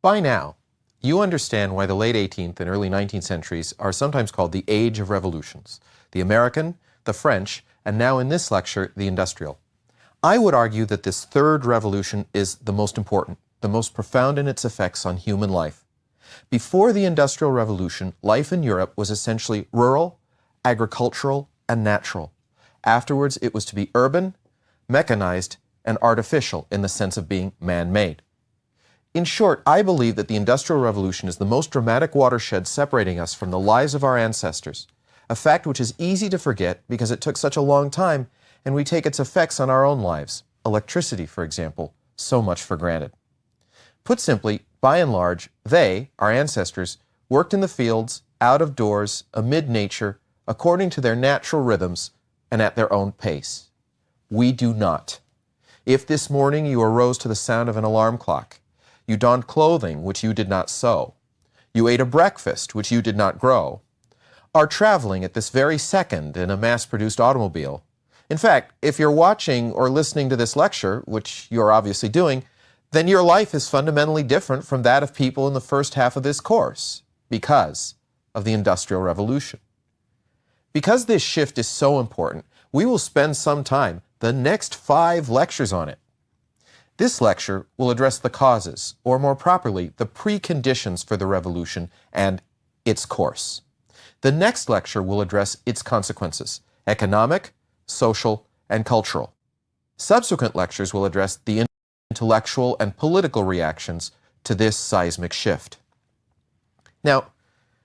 By now, you understand why the late 18th and early 19th centuries are sometimes called the Age of Revolutions, the American, the French, and now in this lecture, the Industrial. I would argue that this third revolution is the most important, the most profound in its effects on human life. Before the Industrial Revolution, life in Europe was essentially rural, agricultural, and natural. Afterwards, it was to be urban, mechanized, and artificial in the sense of being man-made. In short, I believe that the Industrial Revolution is the most dramatic watershed separating us from the lives of our ancestors, a fact which is easy to forget because it took such a long time and we take its effects on our own lives, electricity, for example, so much for granted. Put simply, by and large, they, our ancestors, worked in the fields, out of doors, amid nature, according to their natural rhythms and at their own pace. We do not. If this morning you arose to the sound of an alarm clock, you donned clothing which you did not sew, you ate a breakfast which you did not grow, are traveling at this very second in a mass-produced automobile. In fact, if you're watching or listening to this lecture, which you're obviously doing, then your life is fundamentally different from that of people in the first half of this course because of the Industrial Revolution. Because this shift is so important, we will spend some time, the next 5 lectures on it. This lecture will address the causes, or more properly, the preconditions for the revolution and its course. The next lecture will address its consequences, economic, social, and cultural. Subsequent lectures will address the intellectual and political reactions to this seismic shift. Now,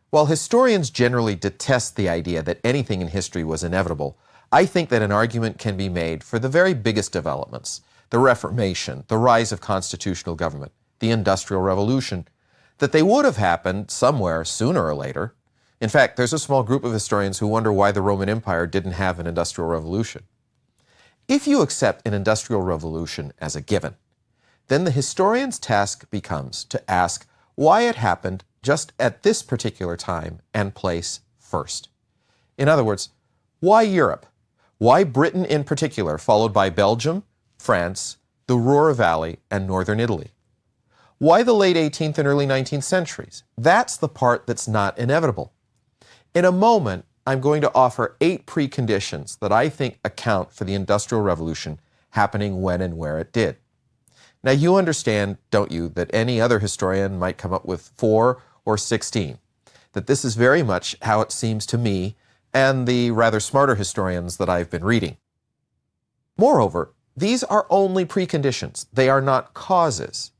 while historians generally detest the idea that anything in history was inevitable, I think that an argument can be made for the very biggest developments, the Reformation, the rise of constitutional government, the Industrial Revolution, that they would have happened somewhere sooner or later. In fact, there's a small group of historians who wonder why the Roman Empire didn't have an Industrial Revolution. If you accept an Industrial Revolution as a given, then the historian's task becomes to ask why it happened just at this particular time and place first. In other words, why Europe? Why Britain in particular, followed by Belgium, France, the Ruhr Valley, and northern Italy? Why the late 18th and early 19th centuries? That's the part that's not inevitable. In a moment, I'm going to offer 8 preconditions that I think account for the Industrial Revolution happening when and where it did. Now you understand, don't you, that any other historian might come up with 4 or 16, that this is very much how it seems to me and the rather smarter historians that I've been reading. Moreover, these are only preconditions. They are not causes.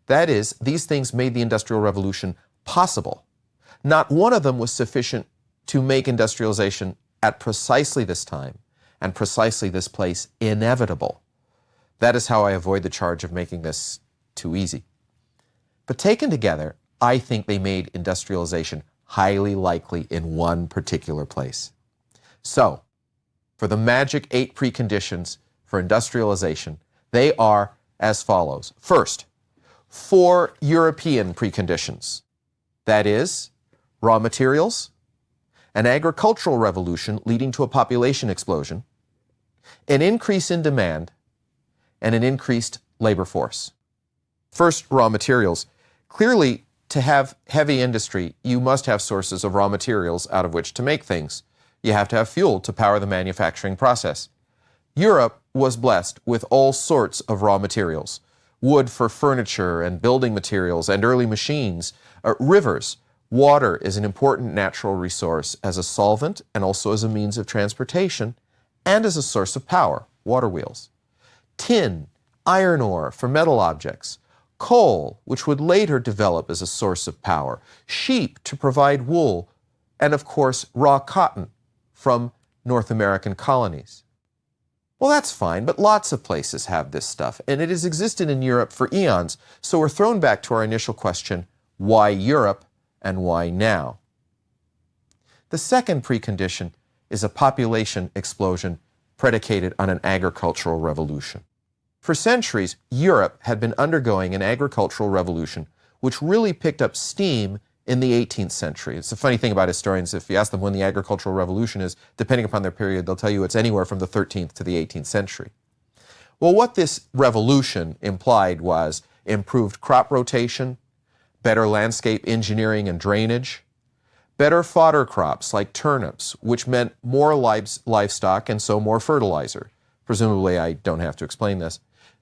That is, these things made the Industrial Revolution possible. Not one of them was sufficient to make industrialization at precisely this time and precisely this place inevitable. That is how I avoid the charge of making this too easy. But taken together, I think they made industrialization highly likely in one particular place. So, for the magic 8 preconditions for industrialization, they are as follows. First, 4 European preconditions. That is, raw materials, an agricultural revolution leading to a population explosion, an increase in demand, and an increased labor force. First, raw materials. Clearly, to have heavy industry, you must have sources of raw materials out of which to make things. You have to have fuel to power the manufacturing process. Europe was blessed with all sorts of raw materials. Wood for furniture and building materials and early machines, rivers. Water is an important natural resource as a solvent and also as a means of transportation and as a source of power, water wheels. Tin, iron ore for metal objects, coal, which would later develop as a source of power, sheep to provide wool, and of course raw cotton from North American colonies. Well, that's fine, but lots of places have this stuff, and it has existed in Europe for eons, so we're thrown back to our initial question, why Europe and why now? The second precondition is a population explosion predicated on an agricultural revolution. For centuries, Europe had been undergoing an agricultural revolution which really picked up steam in the 18th century. It's a funny thing about historians. If you ask them when the agricultural revolution is, depending upon their period, they'll tell you it's anywhere from the 13th to the 18th century. Well, what this revolution implied was improved crop rotation, better landscape engineering and drainage, better fodder crops like turnips, which meant more livestock and so more fertilizer. Presumably, I don't have to explain this.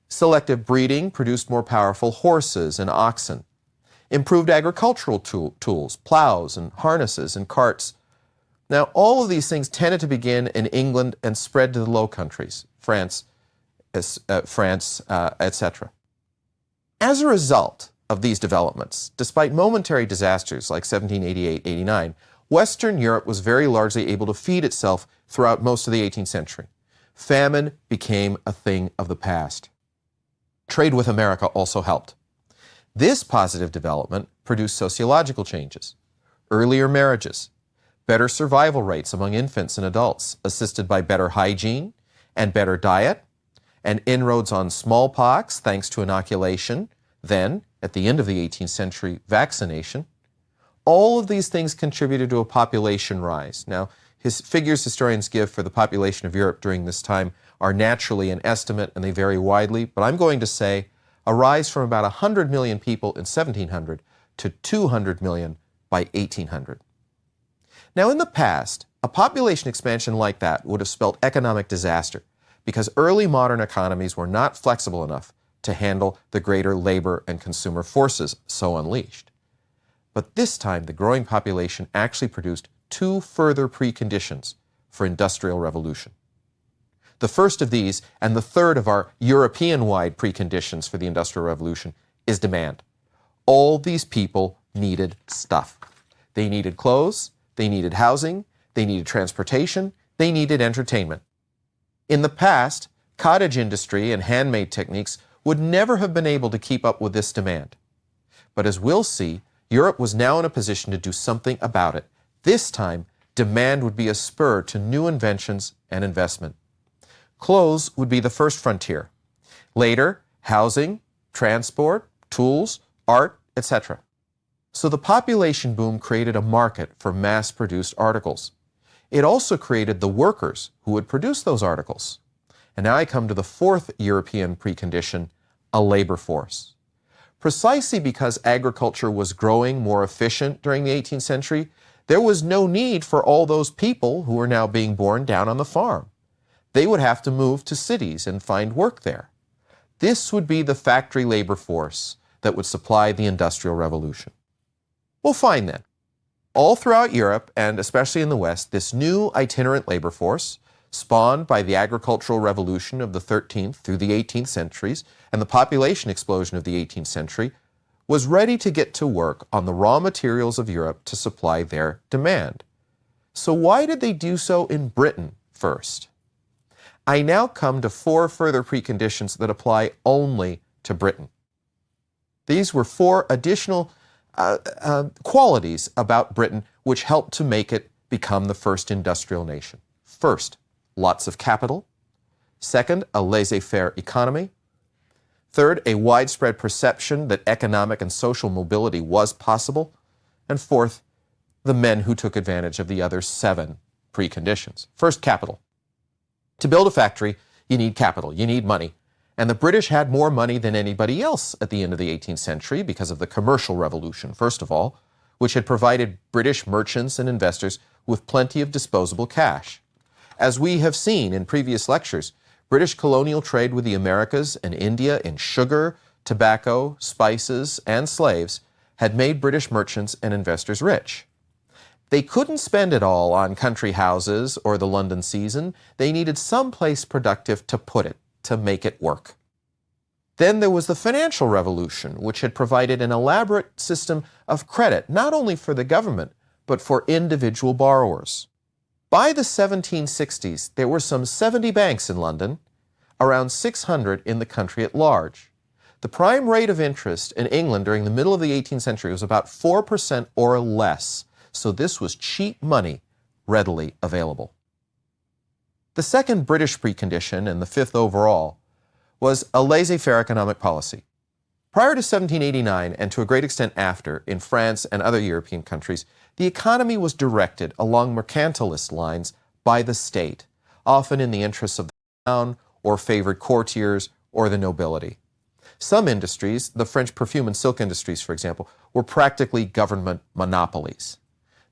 Selective breeding produced more powerful horses and oxen. Improved agricultural tools, plows and harnesses and carts. Now, all of these things tended to begin in England and spread to the Low Countries, France, etc. As a result of these developments, despite momentary disasters like 1788-89, Western Europe was very largely able to feed itself throughout most of the 18th century. Famine became a thing of the past. Trade with America also helped. This positive development produced sociological changes, earlier marriages, better survival rates among infants and adults, assisted by better hygiene and better diet, and inroads on smallpox thanks to inoculation, then, at the end of the 18th century, vaccination. All of these things contributed to a population rise. Now, figures historians give for the population of Europe during this time are naturally an estimate, and they vary widely, but I'm going to say a rise from about 100 million people in 1700 to 200 million by 1800. Now, in the past, a population expansion like that would have spelled economic disaster because early modern economies were not flexible enough to handle the greater labor and consumer forces so unleashed. But this time, the growing population actually produced two further preconditions for industrial revolution. The first of these, and the third of our European-wide preconditions for the Industrial Revolution, is demand. All these people needed stuff. They needed clothes, they needed housing, they needed transportation, they needed entertainment. In the past, cottage industry and handmade techniques would never have been able to keep up with this demand. But as we'll see, Europe was now in a position to do something about it. This time, demand would be a spur to new inventions and investment. Clothes would be the first frontier. Later, housing, transport, tools, art, etc. So the population boom created a market for mass-produced articles. It also created the workers who would produce those articles. And now I come to the fourth European precondition, a labor force. Precisely because agriculture was growing more efficient during the 18th century, there was no need for all those people who were now being born down on the farm. They would have to move to cities and find work there. This would be the factory labor force that would supply the Industrial Revolution. Well, fine then. All throughout Europe, and especially in the West, this new itinerant labor force, spawned by the agricultural revolution of the 13th through the 18th centuries and the population explosion of the 18th century, was ready to get to work on the raw materials of Europe to supply their demand. So why did they do so in Britain first? I now come to four further preconditions that apply only to Britain. These were four additional qualities about Britain which helped to make it become the first industrial nation. First, lots of capital. Second, a laissez-faire economy. Third, a widespread perception that economic and social mobility was possible. And fourth, the men who took advantage of the other seven preconditions. First, capital. To build a factory, you need capital, you need money. And the British had more money than anybody else at the end of the 18th century because of the commercial revolution, first of all, which had provided British merchants and investors with plenty of disposable cash. As we have seen in previous lectures, British colonial trade with the Americas and India in sugar, tobacco, spices, and slaves had made British merchants and investors rich. They couldn't spend it all on country houses or the London season. They needed some place productive to put it, to make it work. Then there was the financial revolution, which had provided an elaborate system of credit, not only for the government, but for individual borrowers. By the 1760s, there were some 70 banks in London, around 600 in the country at large. The prime rate of interest in England during the middle of the 18th century was about 4% or less. So this was cheap money readily available. The second British precondition, and the fifth overall, was a laissez-faire economic policy. Prior to 1789, and to a great extent after, in France and other European countries, the economy was directed along mercantilist lines by the state, often in the interests of the town or favored courtiers or the nobility. Some industries, the French perfume and silk industries, for example, were practically government monopolies.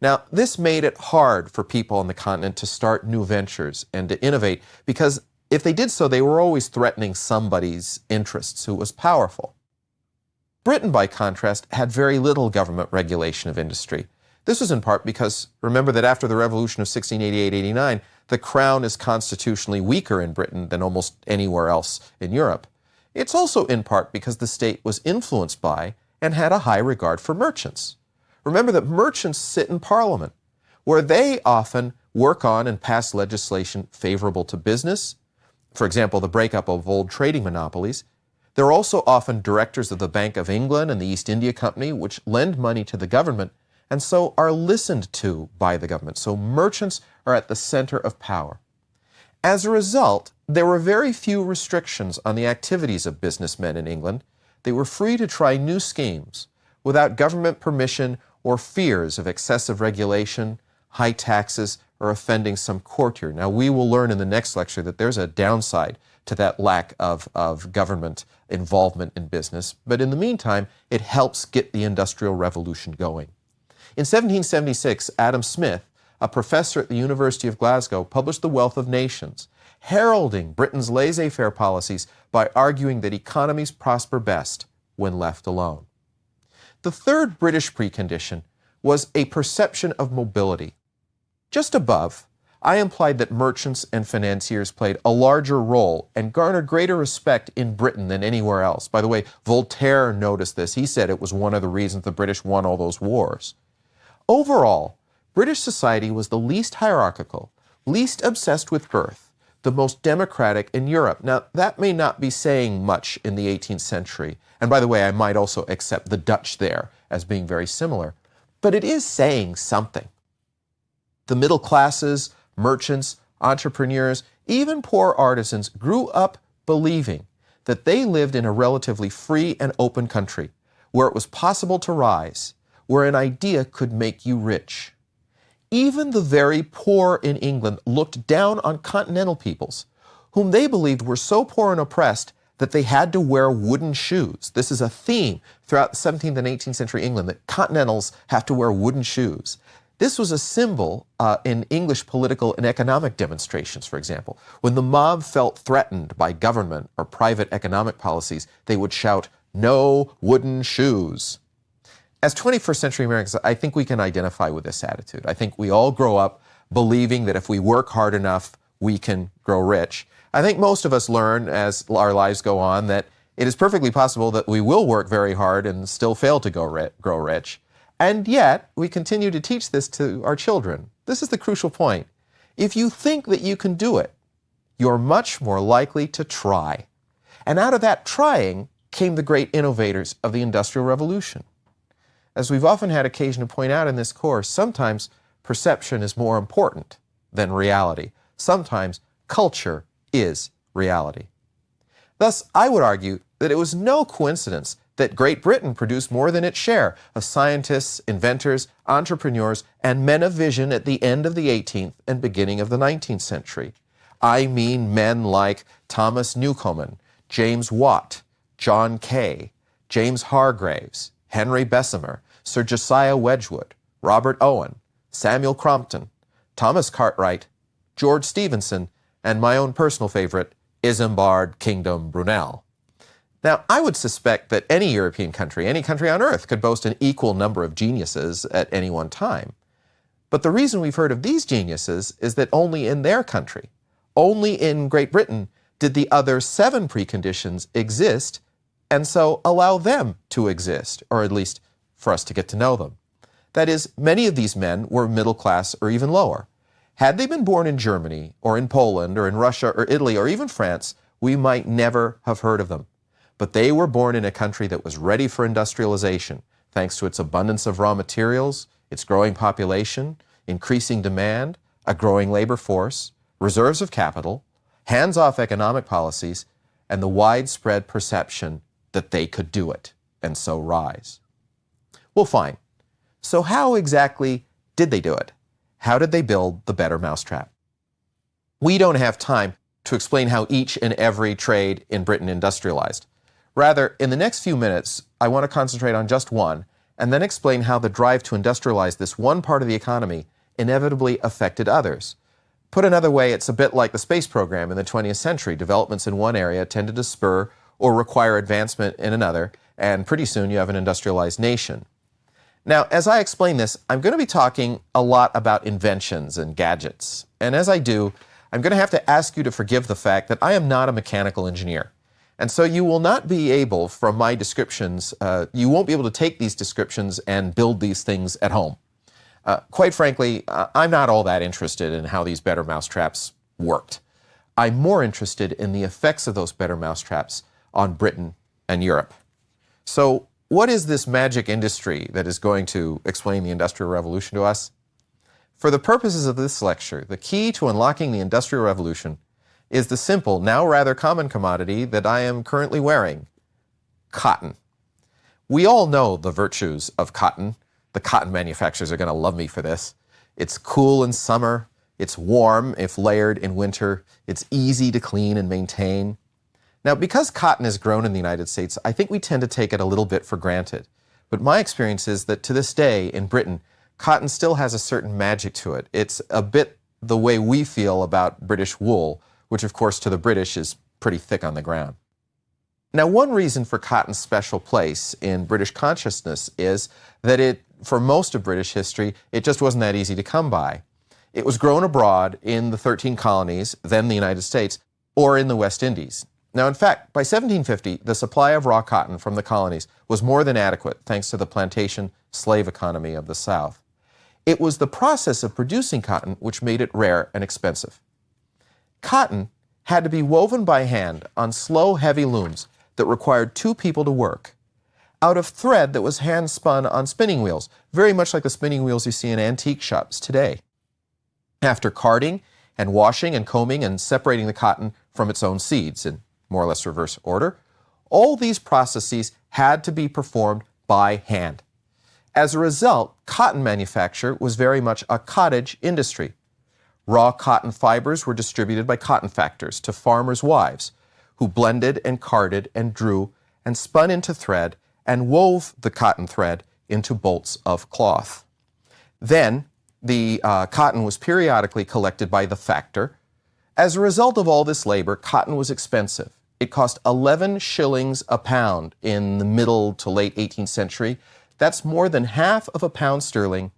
Now, this made it hard for people on the continent to start new ventures and to innovate because if they did so, they were always threatening somebody's interests who was powerful. Britain, by contrast, had very little government regulation of industry. This was in part because, remember that after the Revolution of 1688-89, the crown is constitutionally weaker in Britain than almost anywhere else in Europe. It's also in part because the state was influenced by and had a high regard for merchants. Remember that merchants sit in Parliament, where they often work on and pass legislation favorable to business, for example, the breakup of old trading monopolies. They're also often directors of the Bank of England and the East India Company, which lend money to the government and so are listened to by the government. So merchants are at the center of power. As a result, there were very few restrictions on the activities of businessmen in England. They were free to try new schemes without government permission or fears of excessive regulation, high taxes, or offending some courtier. Now, we will learn in the next lecture that there's a downside to that lack of government involvement in business, but in the meantime, it helps get the Industrial Revolution going. In 1776, Adam Smith, a professor at the University of Glasgow, published The Wealth of Nations, heralding Britain's laissez-faire policies by arguing that economies prosper best when left alone. The third British precondition was a perception of mobility. Just above, I implied that merchants and financiers played a larger role and garnered greater respect in Britain than anywhere else. By the way, Voltaire noticed this. He said it was one of the reasons the British won all those wars. Overall, British society was the least hierarchical, least obsessed with birth, the most democratic in Europe. Now, that may not be saying much in the 18th century. And by the way, I might also accept the Dutch there as being very similar. But it is saying something. The middle classes, merchants, entrepreneurs, even poor artisans grew up believing that they lived in a relatively free and open country where it was possible to rise, where an idea could make you rich. Even the very poor in England looked down on continental peoples, whom they believed were so poor and oppressed that they had to wear wooden shoes. This is a theme throughout the 17th and 18th century England, that continentals have to wear wooden shoes. This was a symbol in English political and economic demonstrations, for example. When the mob felt threatened by government or private economic policies, they would shout, "No wooden shoes." As 21st century Americans, I think we can identify with this attitude. I think we all grow up believing that if we work hard enough, we can grow rich. I think most of us learn as our lives go on that it is perfectly possible that we will work very hard and still fail to grow rich. And yet, we continue to teach this to our children. This is the crucial point. If you think that you can do it, you're much more likely to try. And out of that trying came the great innovators of the Industrial Revolution. As we've often had occasion to point out in this course, sometimes perception is more important than reality. Sometimes culture is reality. Thus, I would argue that it was no coincidence that Great Britain produced more than its share of scientists, inventors, entrepreneurs, and men of vision at the end of the 18th and beginning of the 19th century. I mean men like Thomas Newcomen, James Watt, John Kay, James Hargreaves, Henry Bessemer, Sir Josiah Wedgewood, Robert Owen, Samuel Crompton, Thomas Cartwright, George Stephenson, and my own personal favorite, Isambard Kingdom Brunel. Now, I would suspect that any European country, any country on earth, could boast an equal number of geniuses at any one time. But the reason we've heard of these geniuses is that only in their country, only in Great Britain, did the other 7 preconditions exist, and so allow them to exist, or at least for us to get to know them. That is, many of these men were middle class or even lower. Had they been born in Germany, or in Poland, or in Russia, or Italy, or even France, we might never have heard of them. But they were born in a country that was ready for industrialization, thanks to its abundance of raw materials, its growing population, increasing demand, a growing labor force, reserves of capital, hands-off economic policies, and the widespread perception that they could do it, and so rise. Well, fine. So how exactly did they do it? How did they build the better mousetrap? We don't have time to explain how each and every trade in Britain industrialized. Rather, in the next few minutes, I want to concentrate on just one, and then explain how the drive to industrialize this one part of the economy inevitably affected others. Put another way, it's a bit like the space program in the 20th century. Developments in one area tended to spur or require advancement in another, and pretty soon you have an industrialized nation. Now, as I explain this, I'm going to be talking a lot about inventions and gadgets. And as I do, I'm going to have to ask you to forgive the fact that I am not a mechanical engineer. And so you will not be able, from my descriptions, you won't be able to take these descriptions and build these things at home. Quite frankly, I'm not all that interested in how these better mousetraps worked. I'm more interested in the effects of those better mousetraps on Britain and Europe. So, what is this magic industry that is going to explain the Industrial Revolution to us? For the purposes of this lecture, the key to unlocking the Industrial Revolution is the simple, now rather common commodity that I am currently wearing: cotton. We all know the virtues of cotton. The cotton manufacturers are going to love me for this. It's cool in summer, it's warm if layered in winter, it's easy to clean and maintain. Now, because cotton is grown in the United States, I think we tend to take it a little bit for granted. But my experience is that to this day in Britain, cotton still has a certain magic to it. It's a bit the way we feel about British wool, which of course to the British is pretty thick on the ground. Now, one reason for cotton's special place in British consciousness is that for most of British history, it just wasn't that easy to come by. It was grown abroad in the 13 colonies, then the United States, or in the West Indies. Now, in fact, by 1750, the supply of raw cotton from the colonies was more than adequate thanks to the plantation slave economy of the South. It was the process of producing cotton which made it rare and expensive. Cotton had to be woven by hand on slow, heavy looms that required 2 people to work, out of thread that was hand-spun on spinning wheels, very much like the spinning wheels you see in antique shops today. After carding and washing and combing and separating the cotton from its own seeds in more or less reverse order, all these processes had to be performed by hand. As a result, cotton manufacture was very much a cottage industry. Raw cotton fibers were distributed by cotton factors to farmers' wives, who blended and carded and drew and spun into thread and wove the cotton thread into bolts of cloth. Then, the cotton was periodically collected by the factor. As a result of all this labor, cotton was expensive. It cost 11 shillings a pound in the middle to late 18th century. That's more than half of a pound sterling,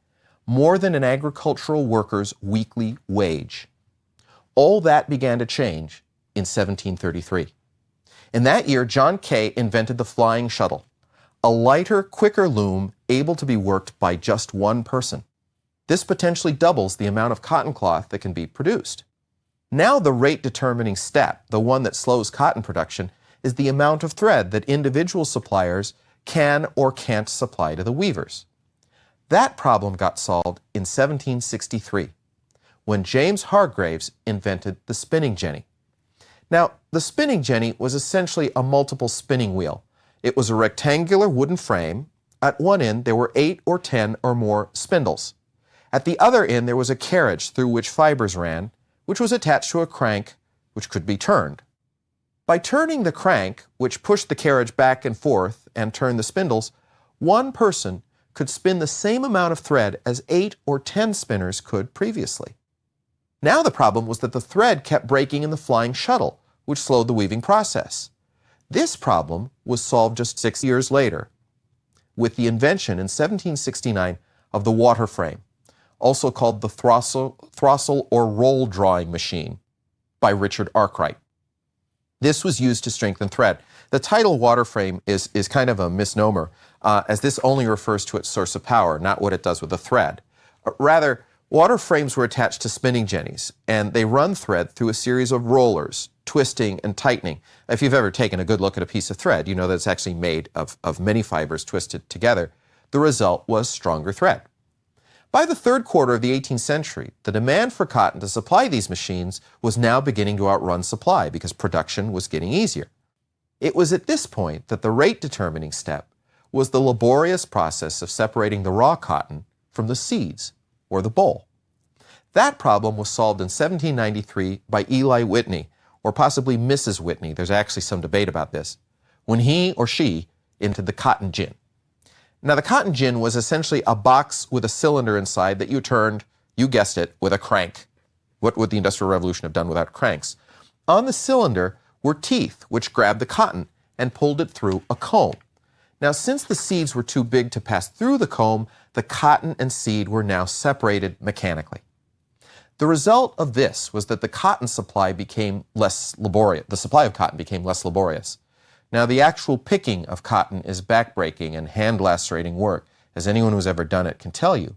more than an agricultural worker's weekly wage. All that began to change in 1733. In that year, John Kay invented the flying shuttle, a lighter, quicker loom able to be worked by just one person. This potentially doubles the amount of cotton cloth that can be produced. Now the rate-determining step, the one that slows cotton production, is the amount of thread that individual suppliers can or can't supply to the weavers. That problem got solved in 1763, when James Hargreaves invented the spinning jenny. Now, the spinning jenny was essentially a multiple spinning wheel. It was a rectangular wooden frame. At one end, there were 8 or 10 or more spindles. At the other end, there was a carriage through which fibers ran, which was attached to a crank which could be turned. By turning the crank, which pushed the carriage back and forth and turned the spindles, one person could spin the same amount of thread as 8 or 10 spinners could previously. Now the problem was that the thread kept breaking in the flying shuttle, which slowed the weaving process. This problem was solved just 6 years later, with the invention in 1769 of the water frame, also called the throstle or roll drawing machine, by Richard Arkwright. This was used to strengthen thread. The title water frame is kind of a misnomer, as this only refers to its source of power, not what it does with the thread. Rather, water frames were attached to spinning jennies, and they run thread through a series of rollers, twisting and tightening. If you've ever taken a good look at a piece of thread, you know that it's actually made of many fibers twisted together. The result was stronger thread. By the third quarter of the 18th century, the demand for cotton to supply these machines was now beginning to outrun supply because production was getting easier. It was at this point that the rate-determining step was the laborious process of separating the raw cotton from the seeds, or the boll. That problem was solved in 1793 by Eli Whitney, or possibly Mrs. Whitney. There's actually some debate about this. when he or she invented the cotton gin. Now, the cotton gin was essentially a box with a cylinder inside that you turned, you guessed it, with a crank. What would the Industrial Revolution have done without cranks? On the cylinder were teeth which grabbed the cotton and pulled it through a comb. Now, since the seeds were too big to pass through the comb, the cotton and seed were now separated mechanically. The result of this was that the cotton supply became less laborious. The supply of cotton became less laborious. Now, the actual picking of cotton is backbreaking and hand-lacerating work, as anyone who's ever done it can tell you.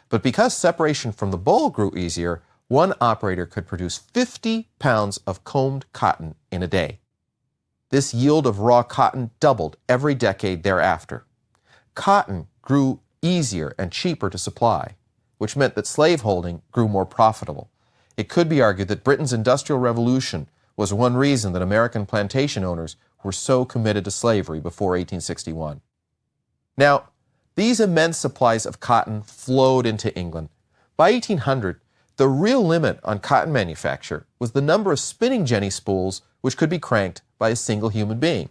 But because separation from the boll grew easier, one operator could produce 50 pounds of combed cotton in a day. This yield of raw cotton doubled every decade thereafter. Cotton grew easier and cheaper to supply, which meant that slaveholding grew more profitable. It could be argued that Britain's Industrial Revolution was one reason that American plantation owners were so committed to slavery before 1861. Now, these immense supplies of cotton flowed into England. By 1800, the real limit on cotton manufacture was the number of spinning jenny spools which could be cranked by a single human being.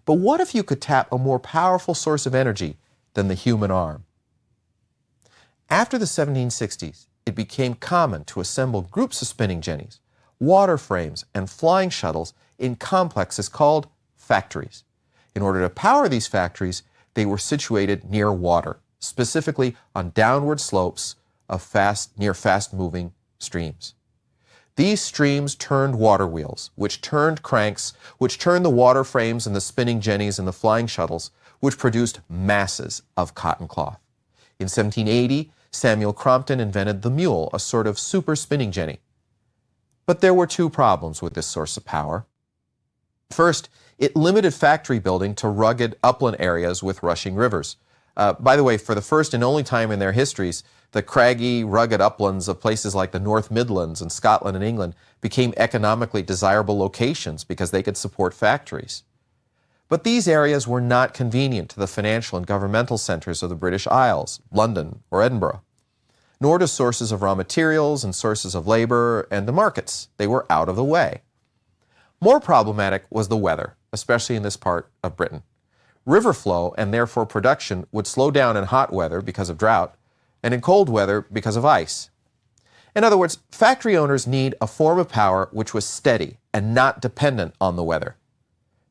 But what if you could tap a more powerful source of energy than the human arm? After the 1760s, it became common to assemble groups of spinning jennies, water frames, and flying shuttles in complexes called factories. In order to power these factories, they were situated near water, specifically on downward slopes of near fast-moving streams. These streams turned water wheels, which turned cranks, which turned the water frames and the spinning jennies and the flying shuttles, which produced masses of cotton cloth. In 1780, Samuel Crompton invented the mule, a sort of super spinning jenny. But there were two problems with this source of power. First, it limited factory building to rugged upland areas with rushing rivers. By the way, for the first and only time in their histories, the craggy, rugged uplands of places like the North Midlands and Scotland and England became economically desirable locations because they could support factories. But these areas were not convenient to the financial and governmental centers of the British Isles, London or Edinburgh, nor to sources of raw materials and sources of labor and the markets. They were out of the way. More problematic was the weather, especially in this part of Britain. River flow and therefore production would slow down in hot weather because of drought, and in cold weather because of ice. In other words, factory owners need a form of power which was steady and not dependent on the weather.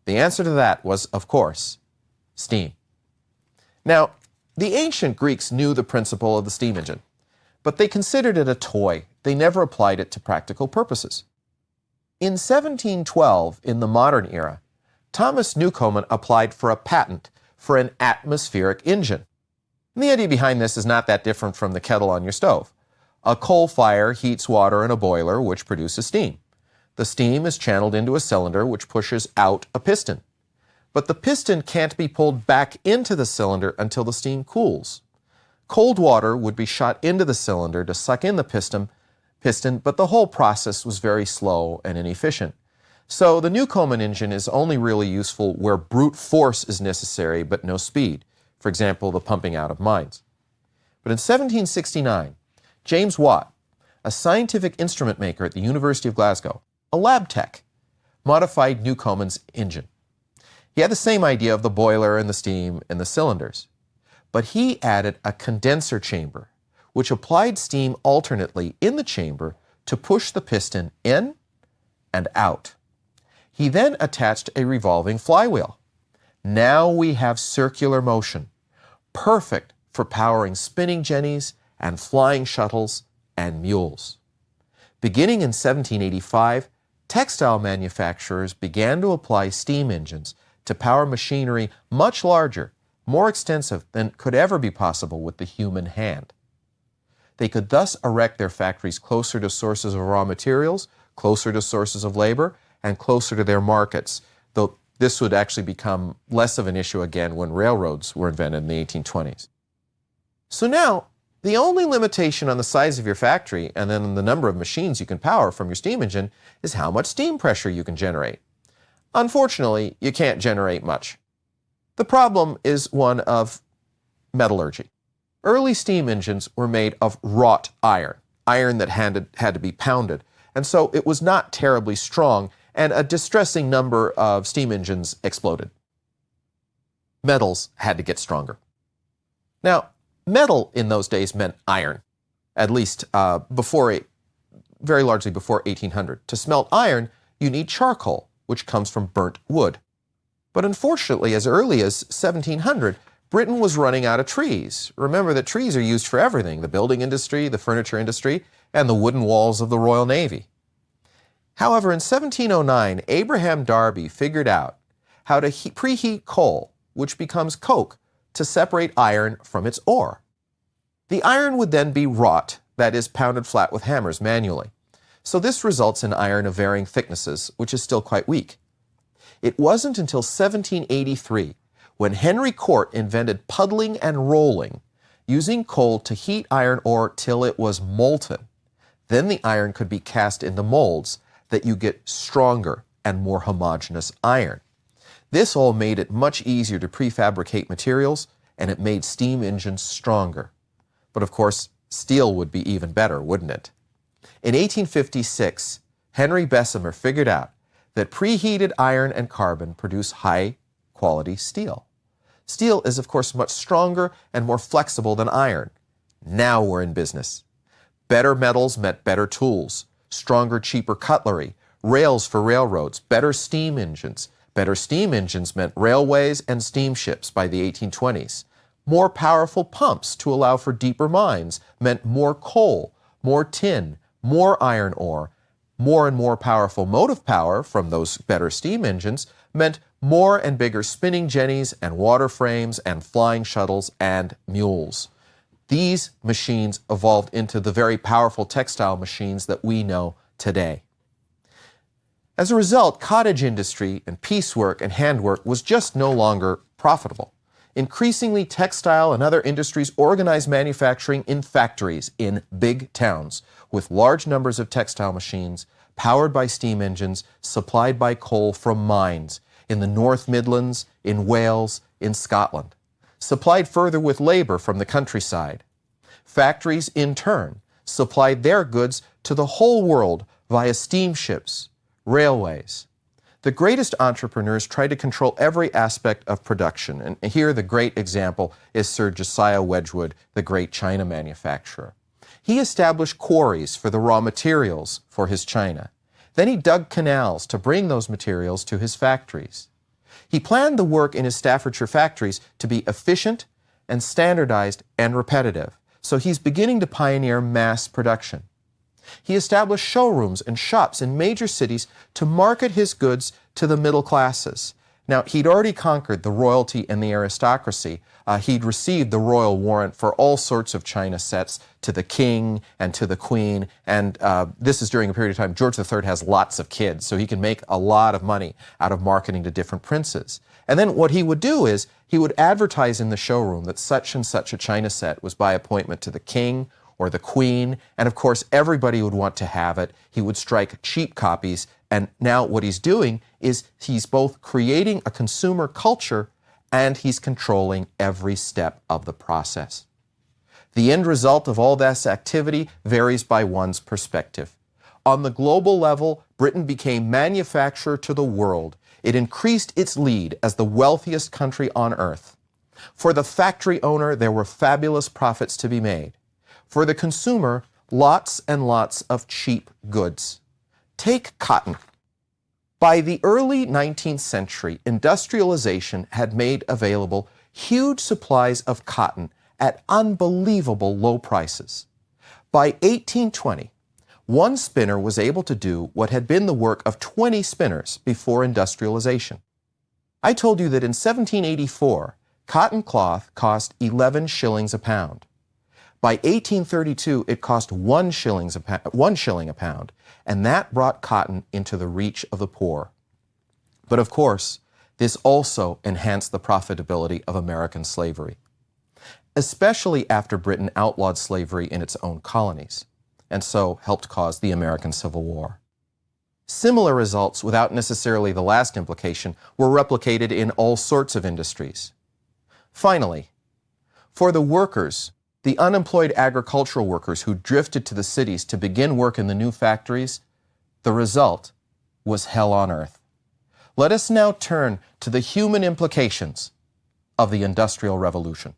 The answer to that was, of course, steam. Now, the ancient Greeks knew the principle of the steam engine, but they considered it a toy. They never applied it to practical purposes. In 1712, in the modern era, Thomas Newcomen applied for a patent for an atmospheric engine. And the idea behind this is not that different from the kettle on your stove. A coal fire heats water in a boiler which produces steam. The steam is channeled into a cylinder which pushes out a piston. But the piston can't be pulled back into the cylinder until the steam cools. Cold water would be shot into the cylinder to suck in the piston, but the whole process was very slow and inefficient. So the Newcomen engine is only really useful where brute force is necessary but no speed. For example, the pumping out of mines. But in 1769, James Watt, a scientific instrument maker at the University of Glasgow, a lab tech, modified Newcomen's engine. He had the same idea of the boiler and the steam and the cylinders, but he added a condenser chamber, which applied steam alternately in the chamber to push the piston in and out. He then attached a revolving flywheel. Now we have circular motion, perfect for powering spinning jennies and flying shuttles and mules. Beginning in 1785, textile manufacturers began to apply steam engines to power machinery much larger, more extensive than could ever be possible with the human hand. They could thus erect their factories closer to sources of raw materials, closer to sources of labor, and closer to their markets, though this would actually become less of an issue again when railroads were invented in the 1820s. So now, the only limitation on the size of your factory and then the number of machines you can power from your steam engine is how much steam pressure you can generate. Unfortunately, you can't generate much. The problem is one of metallurgy. Early steam engines were made of wrought iron, iron that had to be pounded, and so it was not terribly strong, and a distressing number of steam engines exploded. metals had to get stronger. Now, metal in those days meant iron, at least very largely before 1800. To smelt iron, you need charcoal, which comes from burnt wood. But unfortunately, as early as 1700, Britain was running out of trees. Remember that trees are used for everything: the building industry, the furniture industry, and the wooden walls of the Royal Navy. However, in 1709, Abraham Darby figured out how to preheat coal, which becomes coke, to separate iron from its ore. The iron would then be wrought, that is, pounded flat with hammers manually. So this results in iron of varying thicknesses, which is still quite weak. It wasn't until 1783 when Henry Cort invented puddling and rolling, using coal to heat iron ore till it was molten. Then the iron could be cast into molds that you get stronger and more homogeneous iron. This all made it much easier to prefabricate materials, and it made steam engines stronger. But of course, steel would be even better, wouldn't it? In 1856, Henry Bessemer figured out that preheated iron and carbon produce high-quality steel. Steel is, of course, much stronger and more flexible than iron. Now we're in business. Better metals meant better tools, stronger, cheaper cutlery, rails for railroads, better steam engines. Better steam engines meant railways and steamships by the 1820s. More powerful pumps to allow for deeper mines meant more coal, more tin, more iron ore. More and more powerful motive power from those better steam engines meant more and bigger spinning jennies and water frames and flying shuttles and mules. These machines evolved into the very powerful textile machines that we know today. As a result, cottage industry and piecework and handwork was just no longer profitable. Increasingly, textile and other industries organized manufacturing in factories in big towns with large numbers of textile machines powered by steam engines supplied by coal from mines in the North Midlands, in Wales, in Scotland, supplied further with labor from the countryside. Factories, in turn, supplied their goods to the whole world via steamships, railways. The greatest entrepreneurs tried to control every aspect of production, and here the great example is Sir Josiah Wedgewood, the great china manufacturer. He established quarries for the raw materials for his china. Then he dug canals to bring those materials to his factories. He planned the work in his Staffordshire factories to be efficient and standardized and repetitive, so he's beginning to pioneer mass production. He established showrooms and shops in major cities to market his goods to the middle classes. Now, he'd already conquered the royalty and the aristocracy. He'd received the royal warrant for all sorts of china sets to the king and to the queen, and this is during a period of time George III has lots of kids, so he can make a lot of money out of marketing to different princes. And then what he would do is he would advertise in the showroom that such and such a china set was by appointment to the king or the queen, and of course everybody would want to have it. He would strike cheap copies, and now what he's doing is he's both creating a consumer culture and he's controlling every step of the process. The end result of all this activity varies by one's perspective. On the global level, Britain became manufacturer to the world. It increased its lead as the wealthiest country on earth. For the factory owner, there were fabulous profits to be made. For the consumer, lots and lots of cheap goods. Take cotton. By the early 19th century, industrialization had made available huge supplies of cotton at unbelievable low prices. By 1820, one spinner was able to do what had been the work of 20 spinners before industrialization. I told you that in 1784, cotton cloth cost 11 shillings a pound. By 1832, it cost 1 shilling a pound, and that brought cotton into the reach of the poor. But of course, this also enhanced the profitability of American slavery, especially after Britain outlawed slavery in its own colonies, and so helped cause the American Civil War. Similar results, without necessarily the last implication, were replicated in all sorts of industries. Finally, for the workers, the unemployed agricultural workers who drifted to the cities to begin work in the new factories, the result was hell on earth. Let us now turn to the human implications of the Industrial Revolution.